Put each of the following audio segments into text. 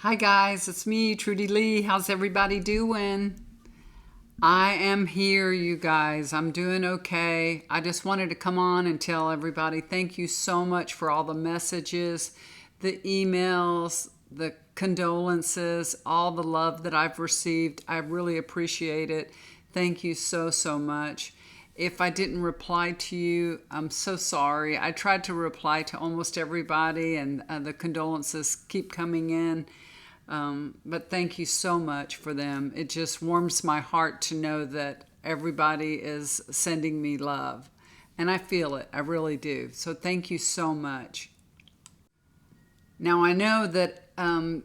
Hi guys, it's me, Trudy Lee. How's everybody doing? I am here, you guys. I'm doing okay. I just wanted to come on and tell everybody thank you so much for all the messages, the emails, the condolences, all the love that I've received. I really appreciate it. Thank you so much. If I didn't reply to you, I'm so sorry. I tried to reply to almost everybody, and the condolences keep coming in. But thank you so much for them. It just warms my heart to know that everybody is sending me love. And I feel it. I really do. So thank you so much. Now, I know that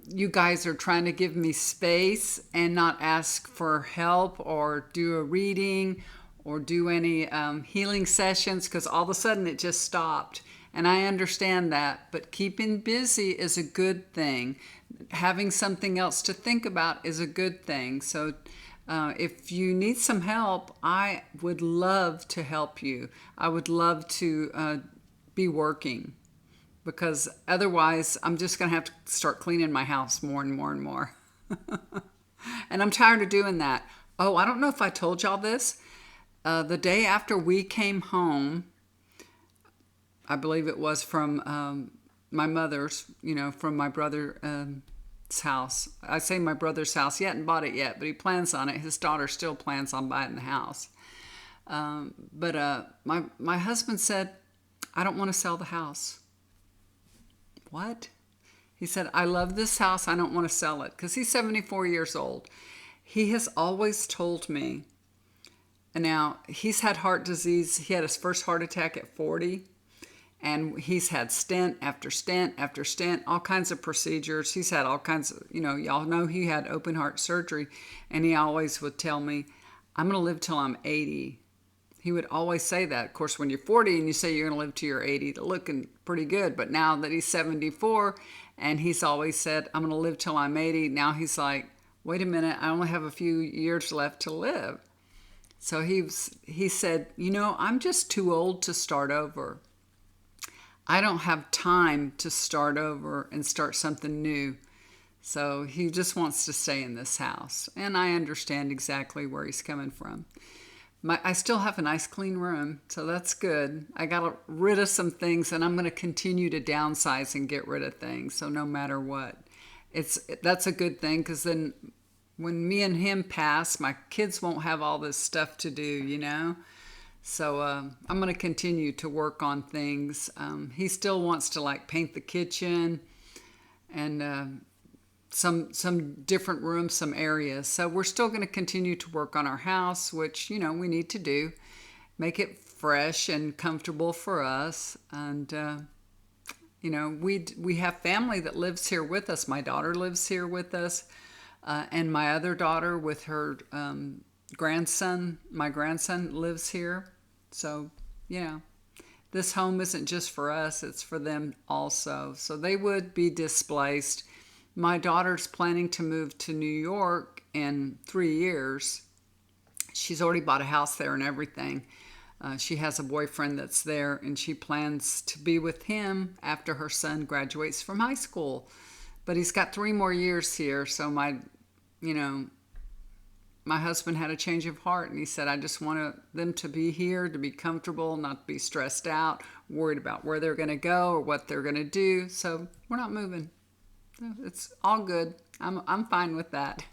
you guys are trying to give me space and not ask for help or do a reading or do any healing sessions because all of a sudden it just stopped. And I understand that, but keeping busy is a good thing. Having something else to think about is a good thing. So if you need some help, I would love to help you. I would love to be working because otherwise I'm just going to have to start cleaning my house more and more and more. And I'm tired of doing that. Oh, I don't know if I told y'all this. The day after we came home, I believe it was from my mother's, from my brother's house. I say my brother's house. He hadn't bought it yet, but he plans on it. His daughter still plans on buying the house. But my husband said, I don't want to sell the house. What? He said, I love this house. I don't want to sell it because he's 74 years old. He has always told me, and now he's had heart disease. He had his first heart attack at 40. And he's had stent after stent after stent, all kinds of procedures. He's had all kinds of, y'all know he had open heart surgery. And he always would tell me, I'm going to live till I'm 80. He would always say that. Of course, when you're 40 and you say you're going to live till you're 80, they're looking pretty good. But now that he's 74 and he's always said, I'm going to live till I'm 80, now he's like, wait a minute, I only have a few years left to live. So he said, I'm just too old to start over. I don't have time to start over and start something new. So he just wants to stay in this house. And I understand exactly where he's coming from. I still have a nice clean room, so that's good. I got rid of some things, and I'm going to continue to downsize and get rid of things. So no matter what, that's a good thing because then when me and him pass, my kids won't have all this stuff to do. So I'm going to continue to work on things. He still wants to paint the kitchen and some different rooms, some areas. So we're still going to continue to work on our house, which, we need to do. Make it fresh and comfortable for us. And, we have family that lives here with us. My daughter lives here with us. And my other daughter with her grandson, my grandson lives here. So, this home isn't just for us, it's for them also. So they would be displaced. My daughter's planning to move to New York in 3 years. She's already bought a house there and everything. She has a boyfriend that's there, and she plans to be with him after her son graduates from high school. But he's got 3 more years here, so my husband had a change of heart, and he said, I just want them to be here, to be comfortable, not to be stressed out, worried about where they're going to go or what they're going to do. So we're not moving. It's all good. I'm fine with that.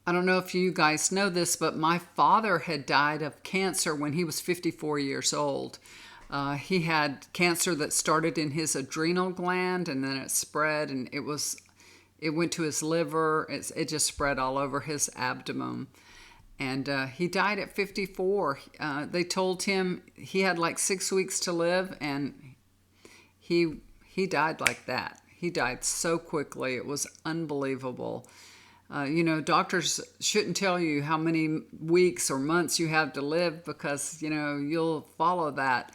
I don't know if you guys know this, but my father had died of cancer when he was 54 years old. He had cancer that started in his adrenal gland, and then it spread, and it went to his liver. It just spread all over his abdomen. And he died at 54. They told him he had 6 weeks to live, and he died like that. He died so quickly. It was unbelievable. Doctors shouldn't tell you how many weeks or months you have to live because, you'll follow that.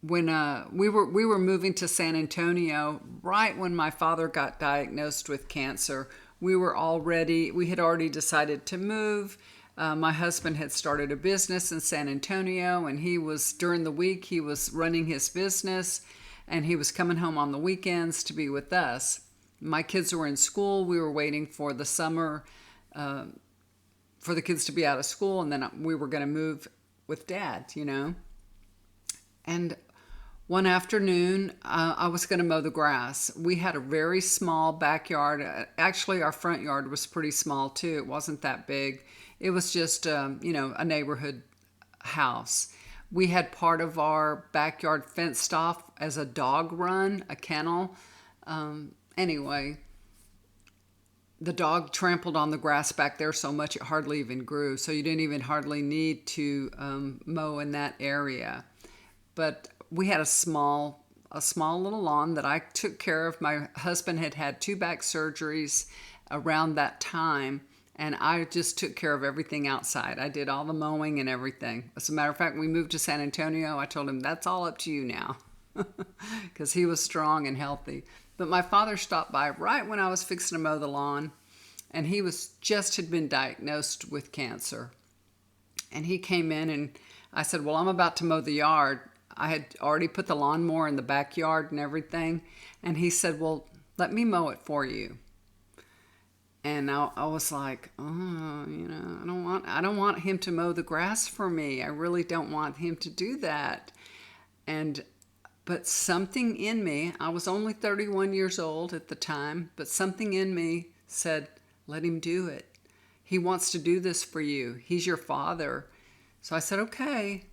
When we were moving to San Antonio, right when my father got diagnosed with cancer, we had already decided to move. My husband had started a business in San Antonio, and during the week he was running his business, and he was coming home on the weekends to be with us. My kids were in school. We were waiting for the summer, for the kids to be out of school, and then we were going to move with Dad, And one afternoon, I was going to mow the grass. We had a very small backyard. Actually, our front yard was pretty small too. It wasn't that big. It was just, a neighborhood house. We had part of our backyard fenced off as a dog run, a kennel. Anyway, the dog trampled on the grass back there so much it hardly even grew. So you didn't even hardly need to mow in that area. But we had a small little lawn that I took care of. My husband had had 2 back surgeries around that time, and I just took care of everything outside. I did all the mowing and everything. As a matter of fact, we moved to San Antonio. I told him, that's all up to you now, because he was strong and healthy. But my father stopped by right when I was fixing to mow the lawn, and he had been diagnosed with cancer. And he came in, and I said, well, I'm about to mow the yard. I had already put the lawnmower in the backyard and everything. And he said, well, let me mow it for you. And I was like, oh, I don't want him to mow the grass for me. I really don't want him to do that. But something in me, I was only 31 years old at the time, but something in me said, let him do it. He wants to do this for you. He's your father. So I said, okay,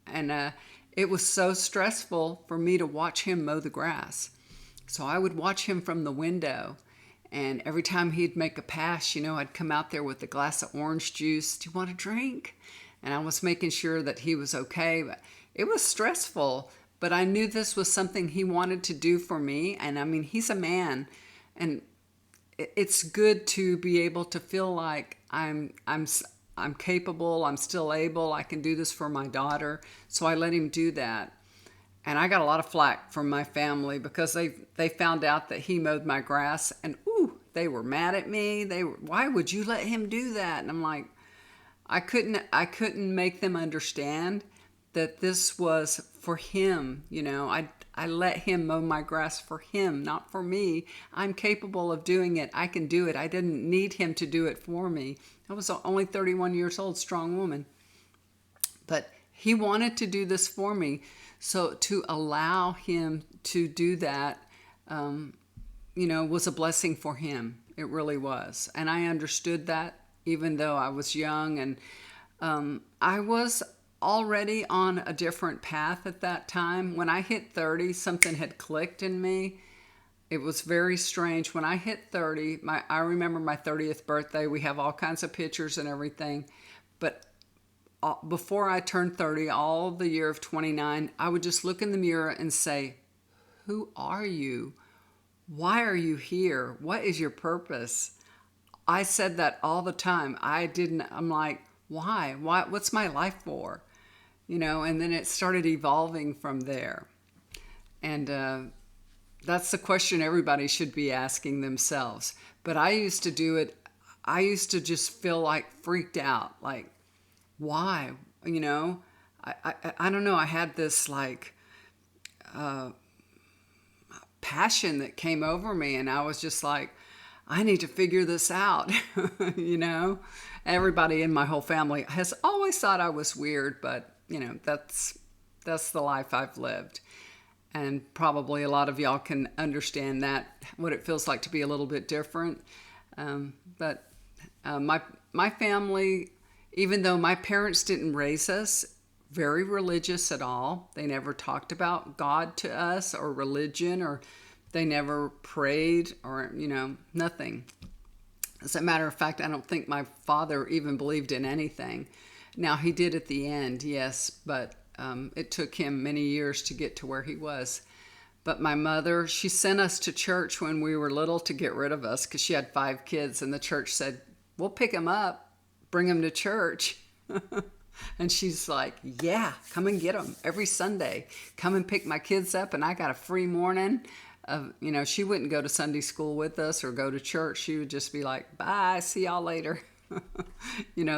and it was so stressful for me to watch him mow the grass. So I would watch him from the window, and every time he'd make a pass, I'd come out there with a glass of orange juice. Do you want a drink? And I was making sure that he was okay. But it was stressful, but I knew this was something he wanted to do for me. And I mean, he's a man, and it's good to be able to feel like I'm capable, I'm still able, I can do this for my daughter. So I let him do that. And I got a lot of flack from my family because they found out that he mowed my grass, and they were mad at me. Why would you let him do that? And I'm like, I couldn't make them understand that this was for him. I let him mow my grass for him, not for me. I'm capable of doing it. I can do it. I didn't need him to do it for me. I was only 31 years old, strong woman. But he wanted to do this for me. So to allow him to do that, was a blessing for him. It really was. And I understood that even though I was young, and I was already on a different path at that time. When I hit 30, something had clicked in me. It was very strange. When I hit 30, I remember my 30th birthday. We have all kinds of pictures and everything. But before I turned 30, all the year of 29, I would just look in the mirror and say, who are you? Why are you here? What is your purpose? I said that all the time. I'm like, why? What's my life for? And then it started evolving from there. And that's the question everybody should be asking themselves. But I used to do it. I used to just feel like freaked out. Like, why? I don't know. I had this passion that came over me, and I was just like, I need to figure this out. Everybody in my whole family has always thought I was weird, but that's the life I've lived. And probably a lot of y'all can understand that, what it feels like to be a little bit different. But my family, even though my parents didn't raise us very religious at all, they never talked about God to us or religion, or they never prayed or, nothing. As a matter of fact, I don't think my father even believed in anything. Now, he did at the end, yes, but it took him many years to get to where he was. But my mother, she sent us to church when we were little to get rid of us because she had 5 kids, and the church said, we'll pick them up, bring them to church. And she's like, yeah, come and get them every Sunday. Come and pick my kids up, and I got a free morning. She wouldn't go to Sunday school with us or go to church. She would just be like, bye, see y'all later.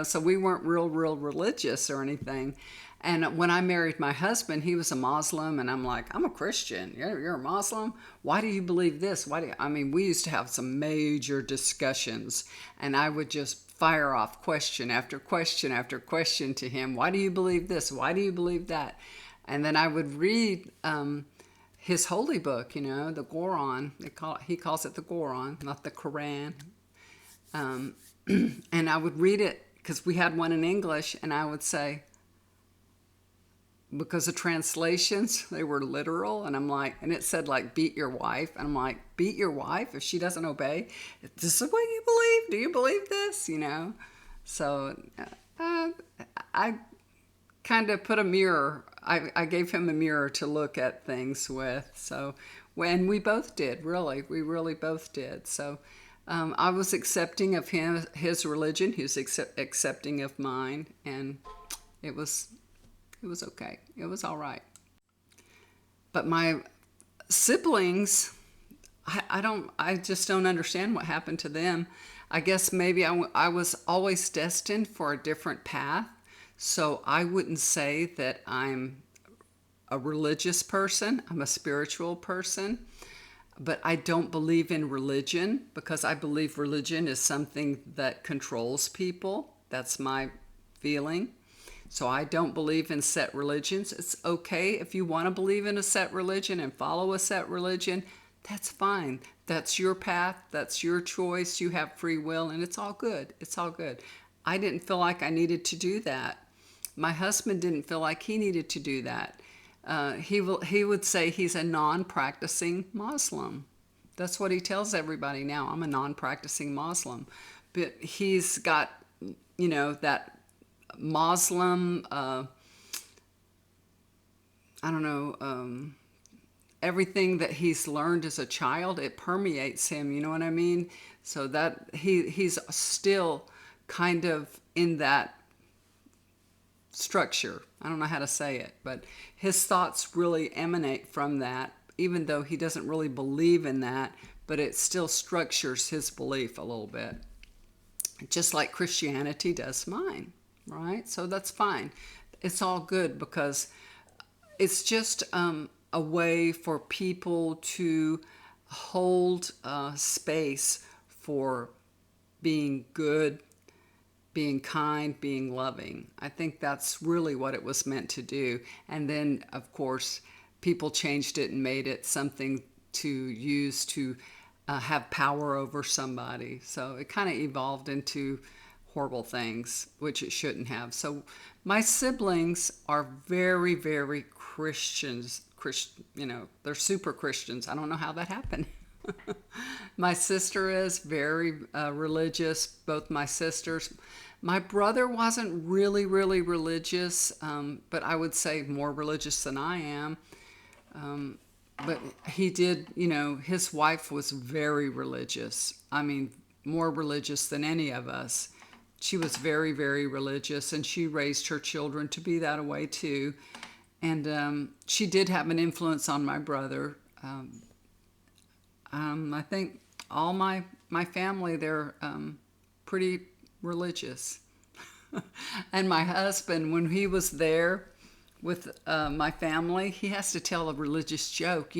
So we weren't real religious or anything. And when I married my husband, he was a Muslim, and I'm like, I'm a Christian. You're a Muslim? Why do you believe this? I mean, we used to have some major discussions, and I would just fire off question after question after question to him. Why do you believe this? Why do you believe that? And then I would read his holy book, the Quran. He calls it the Quran, not the Quran. And I would read it because we had one in English, and I would say, because the translations, they were literal, and I'm like, and it said like, beat your wife, and I'm like, beat your wife if she doesn't obey? Is this what you believe? Do you believe this? So I kind of put a mirror, I gave him a mirror to look at things with. So when we both did, we really both did. So I was accepting of his religion, he was accepting of mine, and it was okay. It was all right. But my siblings, I just don't understand what happened to them. I guess maybe I was always destined for a different path. So I wouldn't say that I'm a religious person. I'm a spiritual person. But I don't believe in religion, because I believe religion is something that controls people. That's my feeling. So I don't believe in set religions. It's okay if you want to believe in a set religion and follow a set religion. That's fine. That's your path. That's your choice. You have free will, and it's all good. It's all good. I didn't feel like I needed to do that. My husband didn't feel like he needed to do that. He would say he's a non-practicing Muslim. That's what he tells everybody now. I'm a non-practicing Muslim. But he's got, that Muslim, everything that he's learned as a child, it permeates him, you know what I mean? So that he's still kind of in that structure. I don't know how to say it, but his thoughts really emanate from that, even though he doesn't really believe in that, but it still structures his belief a little bit. Just like Christianity does mine, right? So that's fine. It's all good, because it's just a way for people to hold space for being good, being kind, being loving. I think that's really what it was meant to do. And then, of course, people changed it and made it something to use to have power over somebody. So it kind of evolved into horrible things, which it shouldn't have. So my siblings are very, very Christians. They're super Christians. I don't know how that happened. My sister is very religious, both my sisters. My brother wasn't really, really religious, but I would say more religious than I am. But he did, his wife was very religious. I mean, more religious than any of us. She was very, very religious, and she raised her children to be that way too. And she did have an influence on my brother. I think all my family, they're pretty religious. And my husband, when he was there with my family, he has to tell a religious joke,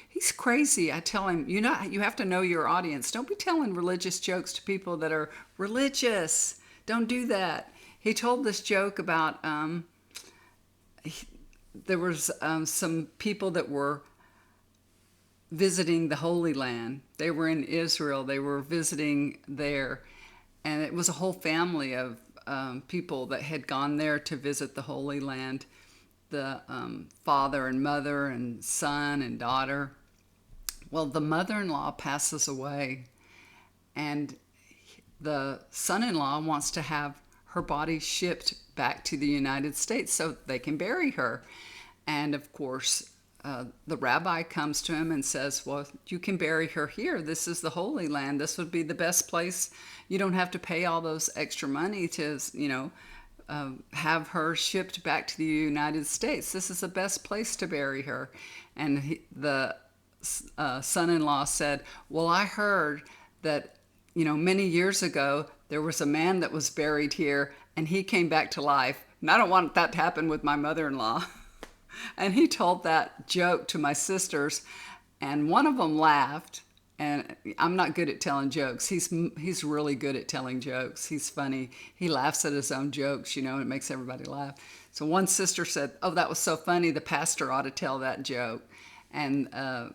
He's crazy. I tell him, you have to know your audience. Don't be telling religious jokes to people that are religious. Don't do that. He told this joke about there was some people that were visiting the Holy Land. They were in Israel. They were visiting there. And it was a whole family of people that had gone there to visit the Holy Land. The father and mother and son and daughter. Well, the mother-in-law passes away, and the son-in-law wants to have her body shipped back to the United States so they can bury her. And of course, the rabbi comes to him and says, well, you can bury her here. This is the Holy Land. This would be the best place. You don't have to pay all those extra money to, have her shipped back to the United States. This is the best place to bury her. And the son-in-law said, well, I heard that, many years ago, there was a man that was buried here, and he came back to life, And I don't want that to happen with my mother-in-law. And he told that joke to my sisters, and one of them laughed. And I'm not good at telling jokes. He's really good at telling jokes. He's funny. He laughs at his own jokes, and it makes everybody laugh. So one sister said, "Oh, that was so funny. The pastor ought to tell that joke." And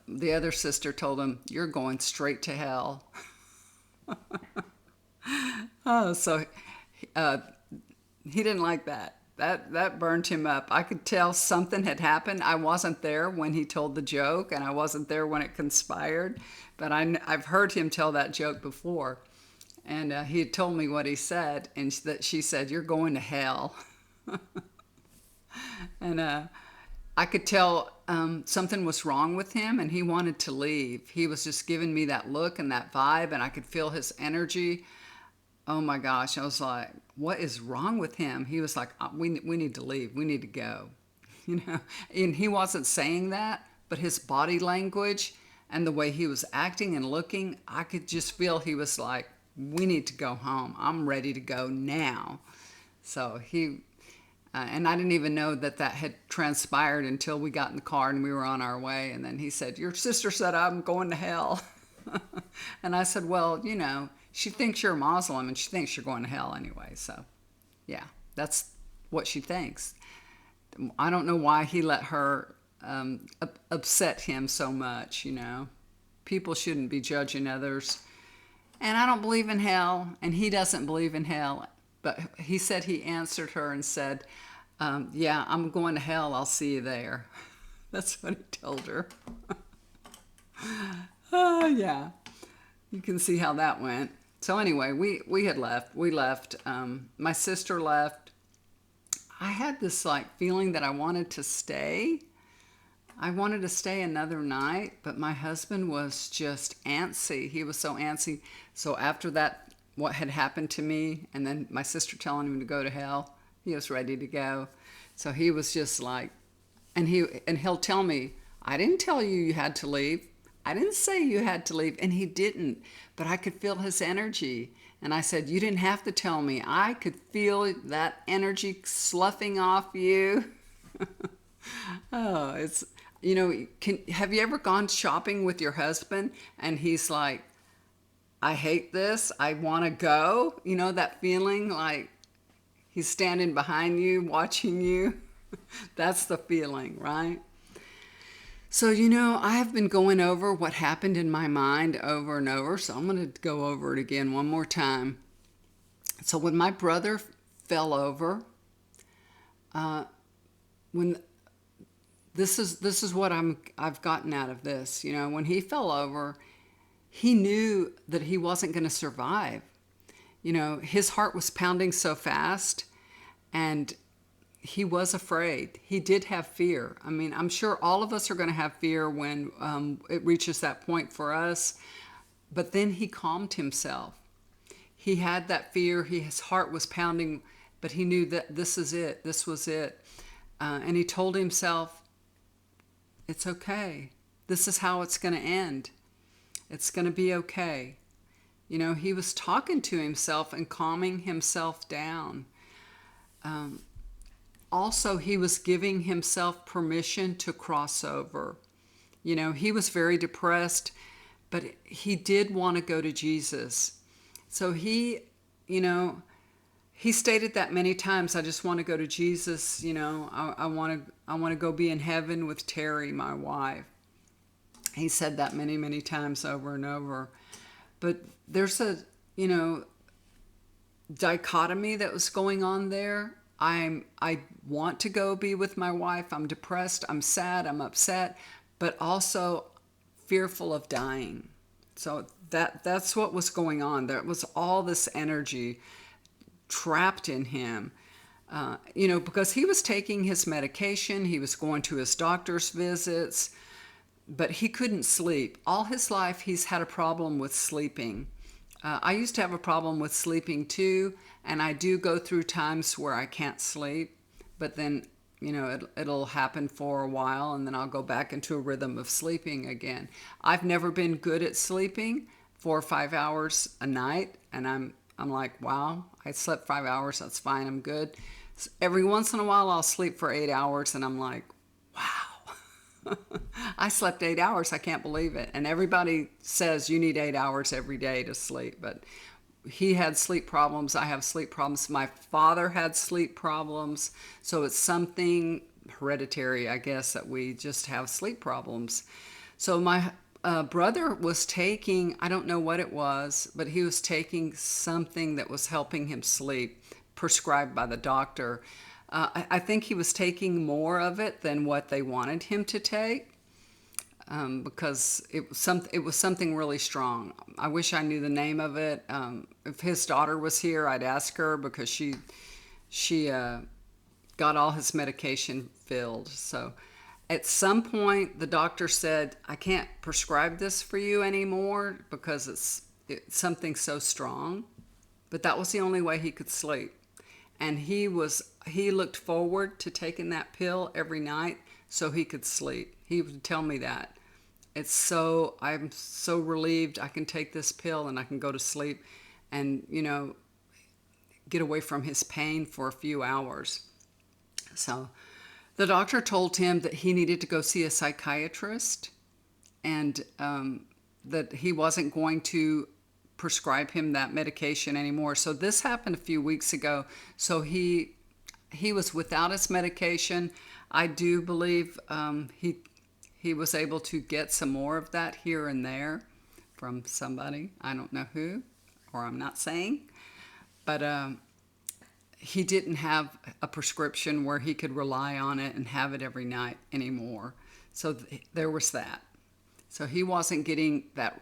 the other sister told him, "You're going straight to hell." Oh, so he didn't like that. That burned him up. I could tell something had happened. I wasn't there when he told the joke, and I wasn't there when it conspired, but I've heard him tell that joke before. And he had told me what he said, and that she said, "You're going to hell." And I could tell something was wrong with him, and he wanted to leave. He was just giving me that look and that vibe, and I could feel his energy. Oh my gosh, I was like, what is wrong with him? He was like, we need to leave. We need to go. And he wasn't saying that, but his body language and the way he was acting and looking, I could just feel he was like, we need to go home. I'm ready to go now. So and I didn't even know that had transpired until we got in the car and we were on our way. And then he said, "Your sister said I'm going to hell." And I said, "Well, she thinks you're a Muslim and she thinks you're going to hell anyway." So, yeah, that's what she thinks. I don't know why he let her upset him so much, People shouldn't be judging others. And I don't believe in hell, and he doesn't believe in hell. But he said he answered her and said, "Yeah, I'm going to hell. I'll see you there." That's what he told her. Oh, yeah. You can see how that went. So anyway, we had left. We left. My sister left. I had this feeling that I wanted to stay. I wanted to stay another night, but my husband was just antsy. He was so antsy. So after that, what had happened to me, and then my sister telling him to go to hell, he was ready to go. So he was just like, and he'll tell me, "I didn't tell you you had to leave. I didn't say you had to leave." And he didn't, but I could feel his energy. And I said, "You didn't have to tell me. I could feel that energy sloughing off you." Oh, it's, have you ever gone shopping with your husband and he's like, "I hate this. I want to go." That feeling like he's standing behind you, watching you. That's the feeling, right? So, I have been going over what happened in my mind over and over, so I'm going to go over it again one more time. So when my brother fell over, when this is what I've gotten out of this, when he fell over, he knew that he wasn't going to survive. His heart was pounding so fast, and he was afraid. He did have fear. I mean, I'm sure all of us are going to have fear when it reaches that point for us. But then he calmed himself. He had that fear. His heart was pounding, but he knew that this is it. This was it. And he told himself, "It's okay. This is how it's going to end. It's going to be okay." He was talking to himself and calming himself down. Also, he was giving himself permission to cross over. He was very depressed, but he did want to go to Jesus. So he stated that many times. "I just want to go to Jesus. I want to go be in heaven with Terry, my wife." He said that many, many times over and over. But there's a, dichotomy that was going on there. I want to go be with my wife. I'm depressed. I'm sad. I'm upset, but also fearful of dying. So that's what was going on. There was all this energy trapped in him, because he was taking his medication. He was going to his doctor's visits, but he couldn't sleep. All his life, he's had a problem with sleeping. I used to have a problem with sleeping too, and I do go through times where I can't sleep, but then, it'll happen for a while, and then I'll go back into a rhythm of sleeping again. I've never been good at sleeping 4 or 5 hours a night, and I'm like, wow, I slept 5 hours, that's fine, I'm good. Every once in a while, I'll sleep for 8 hours, and I'm like, wow, I slept 8 hours. I can't believe it. And everybody says you need 8 hours every day to sleep, but he had sleep problems. I have sleep problems. My father had sleep problems. So it's something hereditary, I guess, that we just have sleep problems. So my brother was taking, I don't know what it was, but he was taking something that was helping him sleep, prescribed by the doctor. I think he was taking more of it than what they wanted him to take, because it was something really strong. I wish I knew the name of it. If his daughter was here, I'd ask her, because she got all his medication filled. So at some point, the doctor said, I can't prescribe this for you anymore because it's something so strong. But that was the only way he could sleep. And he looked forward to taking that pill every night so he could sleep. He would tell me that. I'm so relieved I can take this pill and I can go to sleep and, get away from his pain for a few hours. So the doctor told him that he needed to go see a psychiatrist, and that he wasn't going to prescribe him that medication anymore. So this happened a few weeks ago. So he was without his medication. I do believe he was able to get some more of that here and there from somebody. I don't know who, or I'm not saying. But he didn't have a prescription where he could rely on it and have it every night anymore. So there was that. So he wasn't getting that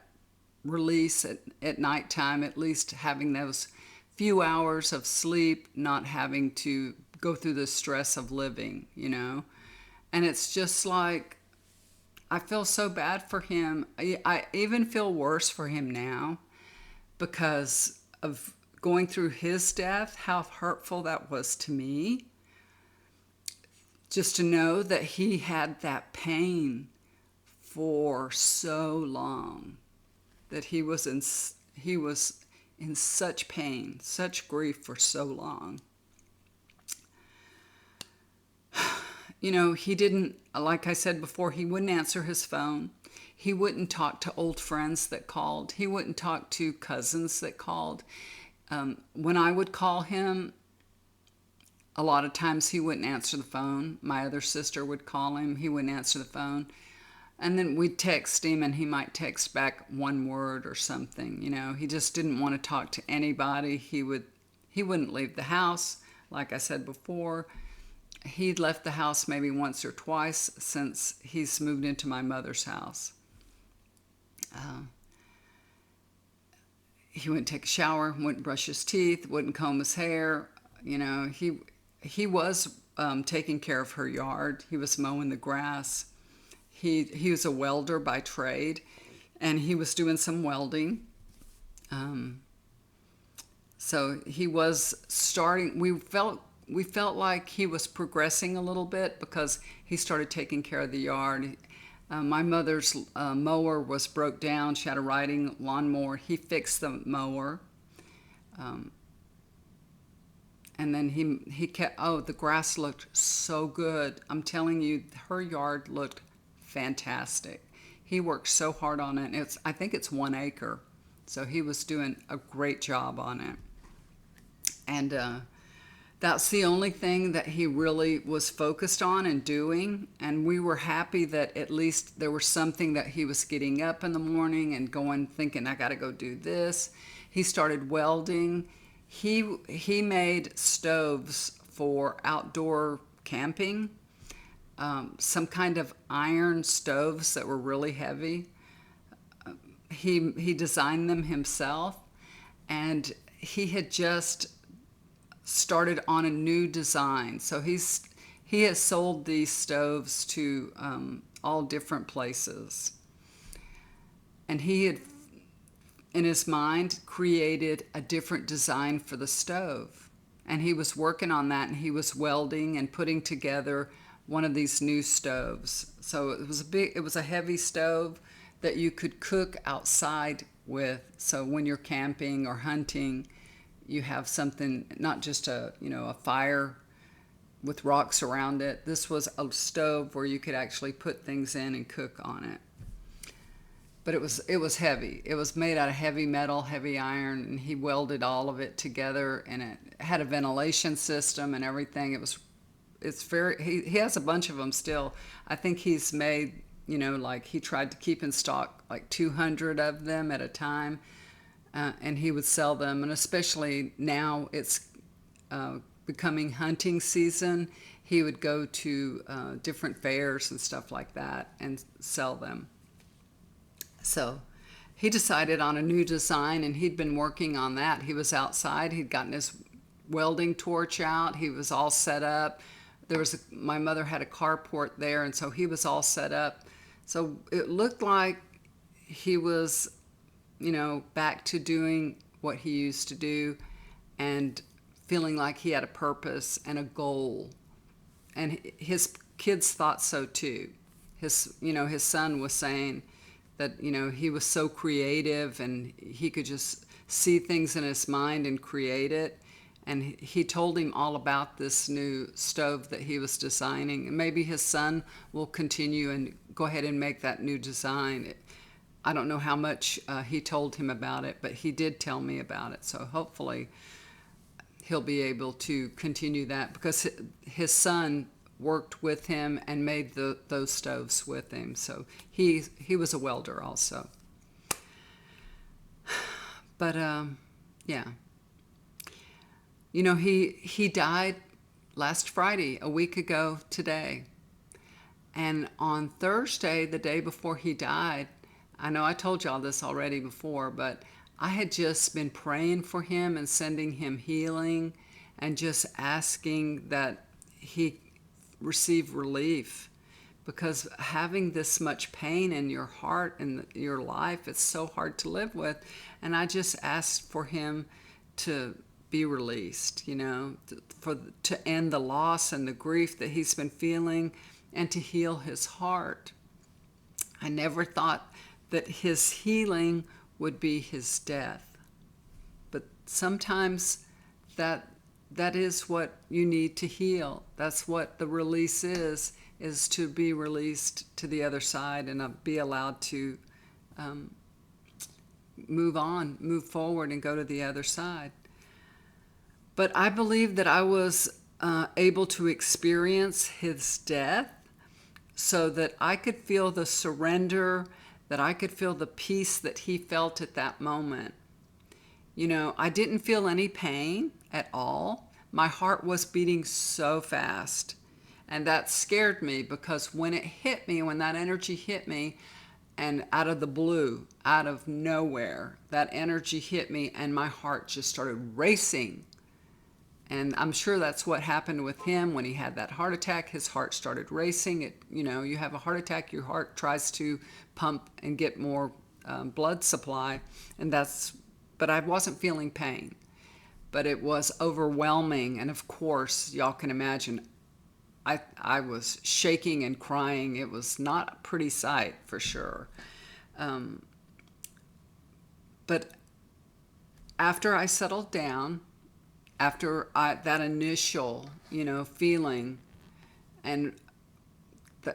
release at nighttime, at least having those few hours of sleep, not having to go through the stress of living, And it's just like, I feel so bad for him. I even feel worse for him now because of going through his death, how hurtful that was to me. Just to know that he had that pain for so long, that he was in such pain, such grief for so long. He didn't, like I said before, he wouldn't answer his phone. He wouldn't talk to old friends that called. He wouldn't talk to cousins that called. When I would call him, a lot of times he wouldn't answer the phone. My other sister would call him. He wouldn't answer the phone. And then we'd text him, and he might text back one word or something. He just didn't want to talk to anybody. He wouldn't leave the house. Like I said before, he'd left the house maybe once or twice since he's moved into my mother's house. He wouldn't take a shower, wouldn't brush his teeth, wouldn't comb his hair. He was taking care of her yard. He was mowing the grass. He was a welder by trade, and he was doing some welding. So he was starting. We felt like he was progressing a little bit because he started taking care of the yard. My mother's mower was broke down. She had a riding lawnmower. He fixed the mower. And then he kept, the grass looked so good. I'm telling you, her yard looked fantastic. He worked so hard on it. I think it's 1 acre. So he was doing a great job on it. And that's the only thing that he really was focused on and doing. And we were happy that at least there was something that he was getting up in the morning and going, thinking, I got to go do this. He started welding. He made stoves for outdoor camping, some kind of iron stoves that were really heavy. He designed them himself, and he had just started on a new design. So he has sold these stoves to all different places. And he had, in his mind, created a different design for the stove. And he was working on that, and he was welding and putting together one of these new stoves. So it was a heavy stove that you could cook outside with. So when you're camping or hunting, you have something, not just a fire with rocks around it. This was a stove where you could actually put things in and cook on it. But it was heavy. It was made out of heavy metal, heavy iron, and he welded all of it together, and it had a ventilation system and everything. It's very, he has a bunch of them still. I think he's made, like he tried to keep in stock like 200 of them at a time, and he would sell them. And especially now it's becoming hunting season, he would go to different fairs and stuff like that and sell them. So he decided on a new design, and he'd been working on that. He was outside. He'd gotten his welding torch out. He was all set up. My mother had a carport there, and so he was all set up. So it looked like he was, back to doing what he used to do and feeling like he had a purpose and a goal. And his kids thought so too. His son was saying that, he was so creative and he could just see things in his mind and create it. And he told him all about this new stove that he was designing. And maybe his son will continue and go ahead and make that new design. I don't know how much he told him about it, but he did tell me about it. So hopefully he'll be able to continue that, because his son worked with him and made those stoves with him. So he was a welder also. But yeah. He died last Friday, a week ago today. And on Thursday, the day before he died, I know I told y'all this already before, but I had just been praying for him and sending him healing and just asking that he receive relief, because having this much pain in your heart and your life, it's so hard to live with. And I just asked for him to be released, to end the loss and the grief that he's been feeling, and to heal his heart. I never thought that his healing would be his death, but sometimes that is what you need to heal. That's what the release is to be released to the other side and be allowed to move on, move forward, and go to the other side. But I believe that I was able to experience his death so that I could feel the surrender, that I could feel the peace that he felt at that moment. I didn't feel any pain at all. My heart was beating so fast. And that scared me, because when it hit me, when that energy hit me, and out of the blue, out of nowhere, that energy hit me and my heart just started racing. And I'm sure that's what happened with him when he had that heart attack. His heart started racing. You have a heart attack, your heart tries to pump and get more blood supply, but I wasn't feeling pain. But it was overwhelming, and of course, y'all can imagine, I was shaking and crying. It was not a pretty sight, for sure. But after I settled down, after that initial, feeling, and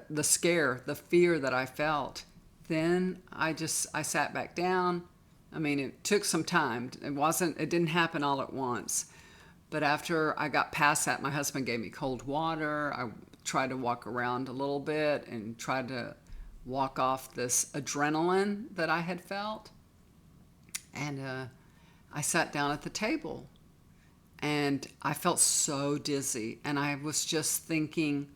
the scare, the fear that I felt, then I sat back down. I mean, it took some time. It didn't happen all at once. But after I got past that, my husband gave me cold water. I tried to walk around a little bit and tried to walk off this adrenaline that I had felt. And I sat down at the table. And I felt so dizzy, and I was just thinking,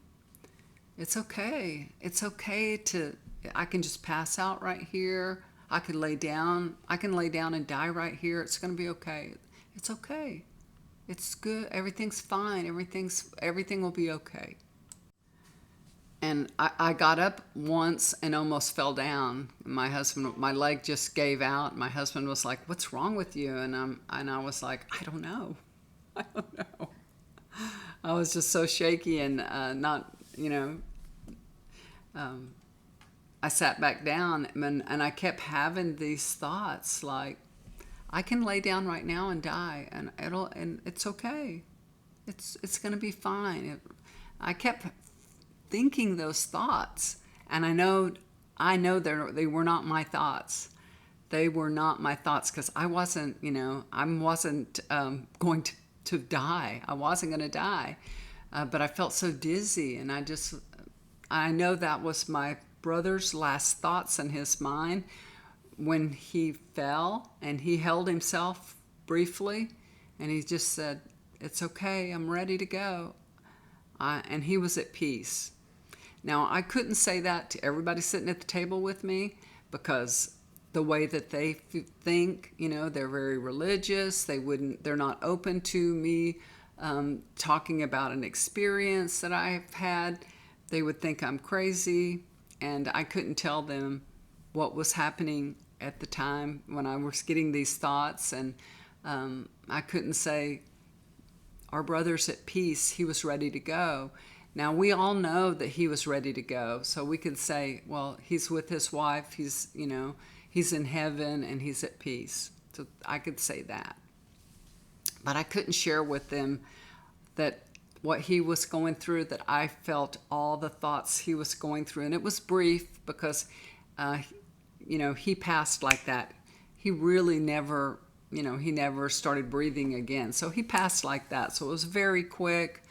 it's okay. It's okay I can just pass out right here. I can lay down and die right here. It's going to be okay. It's okay. It's good. Everything's fine. Everything will be okay. And I got up once and almost fell down. My leg just gave out. My husband was like, "What's wrong with you?" And I was like, "I don't know. I don't know." I was just so shaky and I sat back down and I kept having these thoughts like, I can lay down right now and die, and it's okay. It's going to be fine. I kept thinking those thoughts, and I know they were not my thoughts. They were not my thoughts because I wasn't, I wasn't going to die. I wasn't going to die, but I felt so dizzy, and I know that was my brother's last thoughts in his mind when he fell, and he held himself briefly, and he just said, "It's okay. I'm ready to go." And he was at peace. Now, I couldn't say that to everybody sitting at the table with me because the way that they think, they're very religious. They're not open to me talking about an experience that I've had. They would think I'm crazy, and I couldn't tell them what was happening at the time when I was getting these thoughts. And I couldn't say, our brother's at peace, he was ready to go. Now, we all know that he was ready to go. So we could say, well, he's with his wife, he's in heaven and he's at peace. So I could say that. But I couldn't share with them that what he was going through, that I felt all the thoughts he was going through. And it was brief because, he passed like that. He really never, he never started breathing again. So he passed like that. So it was very quick.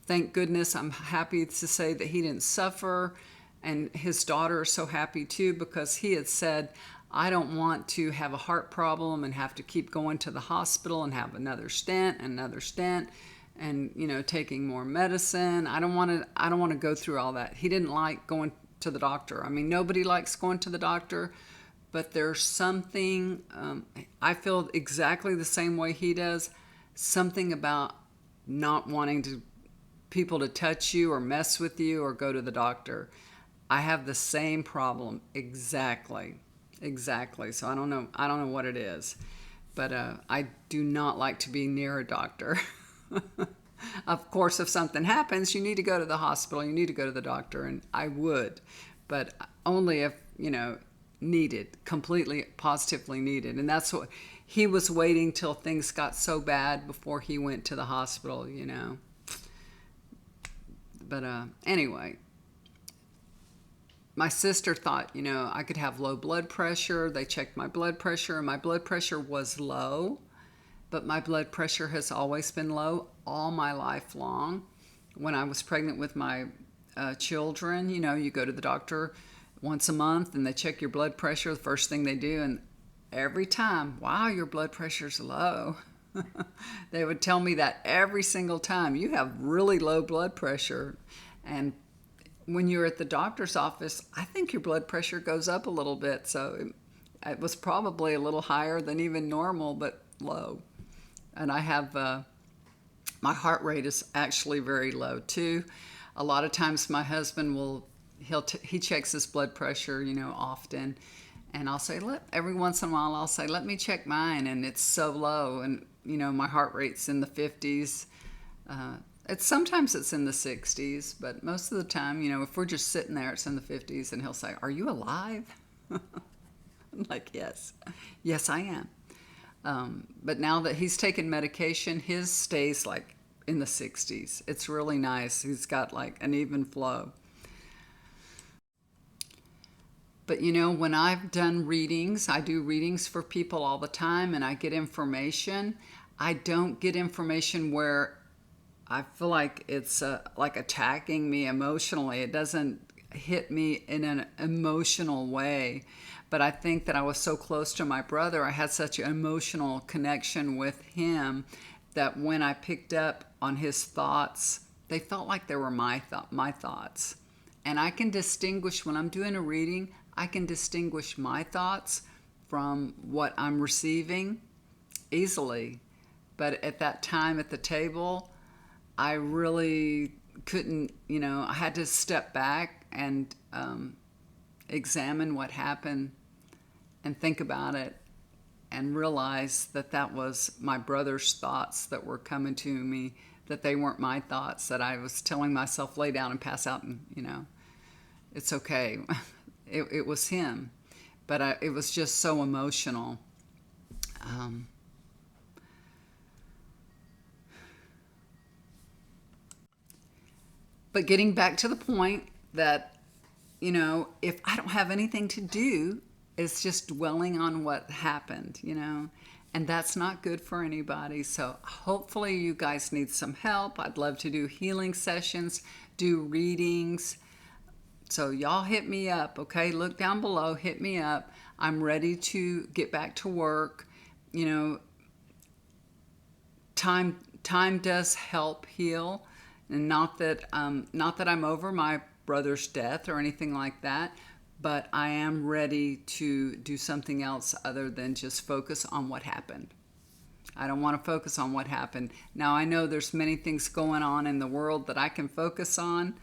Thank goodness. I'm happy to say that he didn't suffer. And his daughter is so happy too, because he had said, I don't want to have a heart problem and have to keep going to the hospital and have another stent, and taking more medicine. I don't want to go through all that. He didn't like going to the doctor. I mean, nobody likes going to the doctor, but there's something, I feel exactly the same way he does, something about not wanting people to touch you or mess with you or go to the doctor. I have the same problem exactly. So I don't know what it is, but I do not like to be near a doctor. Of course, if something happens, you need to go to the hospital, you need to go to the doctor, and I would, but only if, needed, completely positively needed. And that's what he was waiting till things got so bad before he went to the hospital, But anyway, my sister thought, I could have low blood pressure. They checked my blood pressure, and my blood pressure was low, but my blood pressure has always been low all my life long. When I was pregnant with my children, you go to the doctor once a month and they check your blood pressure, the first thing they do, and every time, wow, your blood pressure's low. They would tell me that every single time, you have really low blood pressure. And when you're at the doctor's office, I think your blood pressure goes up a little bit. So it was probably a little higher than even normal, but low. And I have, my heart rate is actually very low too. A lot of times my husband he checks his blood pressure, often. And I'll say, every once in a while, I'll say, let me check mine. And it's so low. And, my heart rate's in the 50s. Sometimes it's in the 60s, but most of the time, if we're just sitting there, it's in the 50s. And he'll say, are you alive? I'm like, yes, I am. But now that he's taken medication, his stays like in the 60s. It's really nice. He's got like an even flow. But when I've done readings, I do readings for people all the time, and I get information. I don't get information where I feel like it's like attacking me emotionally. It doesn't hit me in an emotional way. But I think that I was so close to my brother, I had such an emotional connection with him that when I picked up on his thoughts, they felt like they were my thoughts. And I can distinguish, when I'm doing a reading, I can distinguish my thoughts from what I'm receiving easily. But at that time at the table, I really couldn't, I had to step back and examine what happened and think about it and realize that that was my brother's thoughts that were coming to me, that they weren't my thoughts, that I was telling myself, lay down and pass out and, it's okay. It was him, but it was just so emotional. But getting back to the point that, if I don't have anything to do, it's just dwelling on what happened, and that's not good for anybody. So hopefully you guys need some help. I'd love to do healing sessions, do readings. So y'all hit me up, okay? Look down below, hit me up. I'm ready to get back to work. Time does help heal, and not that I'm over my brother's death or anything like that, but I am ready to do something else other than just focus on what happened. I don't want to focus on what happened. Now I know there's many things going on in the world that I can focus on,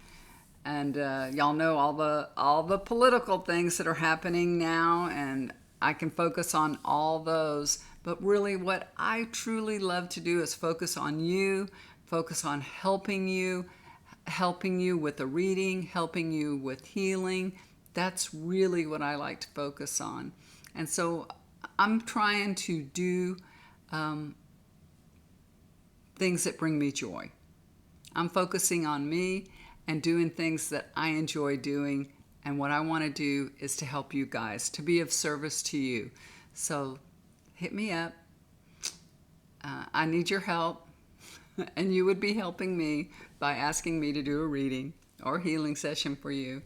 and y'all know all the political things that are happening now, and I can focus on all those. But really what I truly love to do is focus on you, focus on helping you with a reading, helping you with healing. That's really what I like to focus on. And so I'm trying to do things that bring me joy. I'm focusing on me and doing things that I enjoy doing. And what I want to do is to help you guys, to be of service to you. So hit me up. I need your help. And you would be helping me by asking me to do a reading or healing session for you.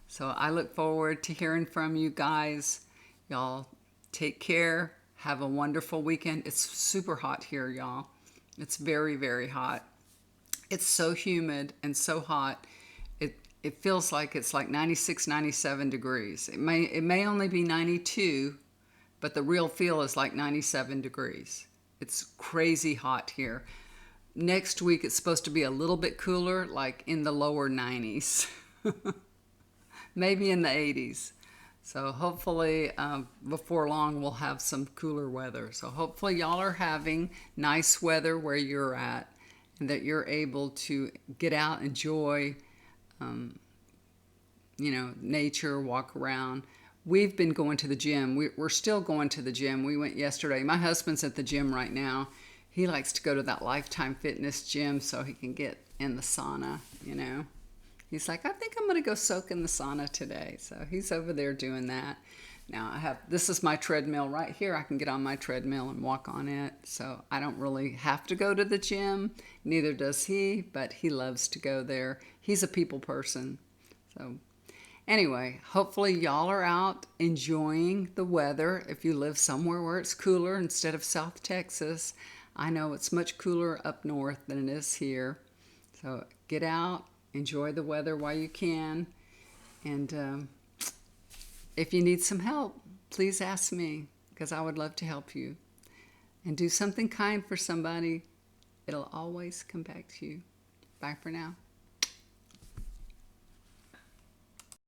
So I look forward to hearing from you guys. Y'all take care. Have a wonderful weekend. It's super hot here, y'all. It's very, very hot. It's so humid and so hot. It feels like it's like 96, 97 degrees. It may only be 92, but the real feel is like 97 degrees. It's crazy hot here. Next week, it's supposed to be a little bit cooler, like in the lower 90s, maybe in the 80s. So hopefully before long, we'll have some cooler weather. So hopefully y'all are having nice weather where you're at, and that you're able to get out, enjoy, nature, walk around. We've been going to the gym. We're still going to the gym. We went yesterday. My husband's at the gym right now. He likes to go to that Lifetime Fitness gym so he can get in the sauna, He's like, I think I'm going to go soak in the sauna today. So he's over there doing that. Now this is my treadmill right here. I can get on my treadmill and walk on it. So I don't really have to go to the gym. Neither does he, but he loves to go there. He's a people person. So anyway, hopefully y'all are out enjoying the weather. If you live somewhere where it's cooler instead of South Texas, I know it's much cooler up north than it is here. So get out, enjoy the weather while you can. And if you need some help, please ask me, because I would love to help you. And do something kind for somebody. It'll always come back to you. Bye for now.